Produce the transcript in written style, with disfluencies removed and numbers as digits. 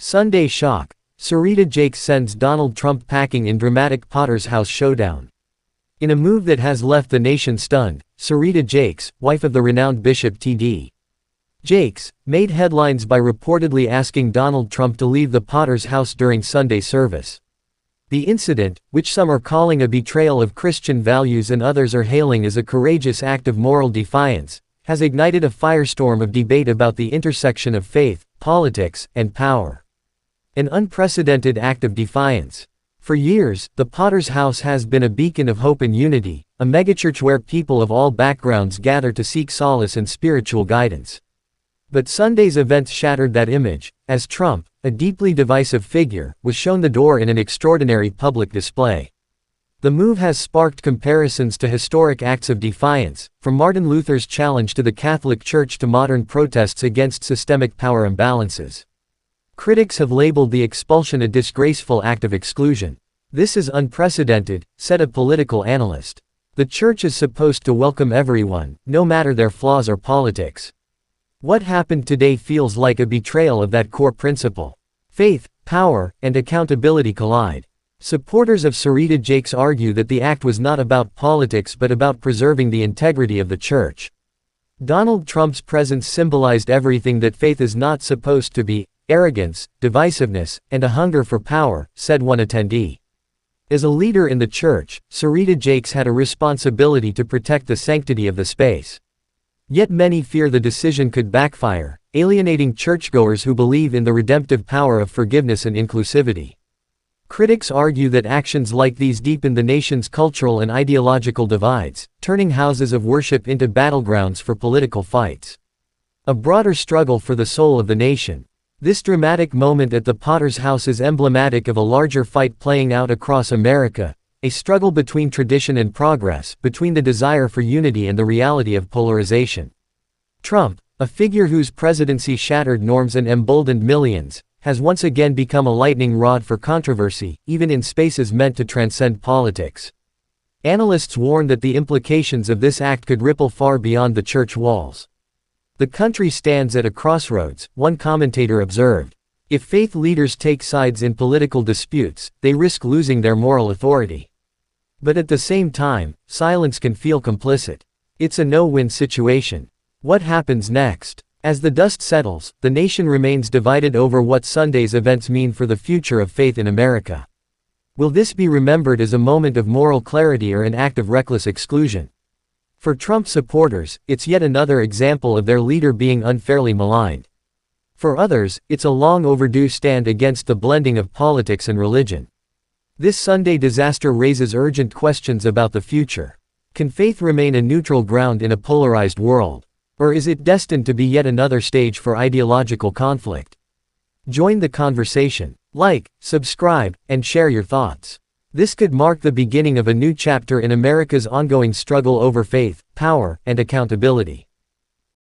Sunday shock. Serita Jakes sends Donald Trump packing in dramatic Potter's House showdown. In a move that has left the nation stunned, Serita Jakes, wife of the renowned Bishop TD Jakes, made headlines by reportedly asking Donald Trump to leave the Potter's House during Sunday service. The incident, which some are calling a betrayal of Christian values and others are hailing as a courageous act of moral defiance, has ignited a firestorm of debate about the intersection of faith, politics, and power. An unprecedented act of defiance. For years, the Potter's House has been a beacon of hope and unity, a megachurch where people of all backgrounds gather to seek solace and spiritual guidance. But Sunday's events shattered that image, as Trump, a deeply divisive figure, was shown the door in an extraordinary public display. The move has sparked comparisons to historic acts of defiance, from Martin Luther's challenge to the Catholic Church to modern protests against systemic power imbalances. Critics have labeled the expulsion a disgraceful act of exclusion. This is unprecedented, said a political analyst. The church is supposed to welcome everyone, no matter their flaws or politics. What happened today feels like a betrayal of that core principle. Faith, power, and accountability collide. Supporters of Serita Jakes argue that the act was not about politics but about preserving the integrity of the church. Donald Trump's presence symbolized everything that faith is not supposed to be: arrogance, divisiveness, and a hunger for power, said one attendee. As a leader in the church, Serita Jakes had a responsibility to protect the sanctity of the space. Yet many fear the decision could backfire, alienating churchgoers who believe in the redemptive power of forgiveness and inclusivity. Critics argue that actions like these deepen the nation's cultural and ideological divides, turning houses of worship into battlegrounds for political fights. A broader struggle for the soul of the nation. This dramatic moment at the Potter's House is emblematic of a larger fight playing out across America, a struggle between tradition and progress, between the desire for unity and the reality of polarization. Trump, a figure whose presidency shattered norms and emboldened millions, has once again become a lightning rod for controversy, even in spaces meant to transcend politics. Analysts warn that the implications of this act could ripple far beyond the church walls. The country stands at a crossroads, one commentator observed. If faith leaders take sides in political disputes, they risk losing their moral authority. But at the same time, silence can feel complicit. It's a no-win situation. What happens next? As the dust settles, the nation remains divided over what Sunday's events mean for the future of faith in America. Will this be remembered as a moment of moral clarity or an act of reckless exclusion? For Trump supporters, it's yet another example of their leader being unfairly maligned. For others, it's a long overdue stand against the blending of politics and religion. This Sunday disaster raises urgent questions about the future. Can faith remain a neutral ground in a polarized world? Or is it destined to be yet another stage for ideological conflict? Join the conversation. Like, subscribe, and share your thoughts. This could mark the beginning of a new chapter in America's ongoing struggle over faith, power, and accountability.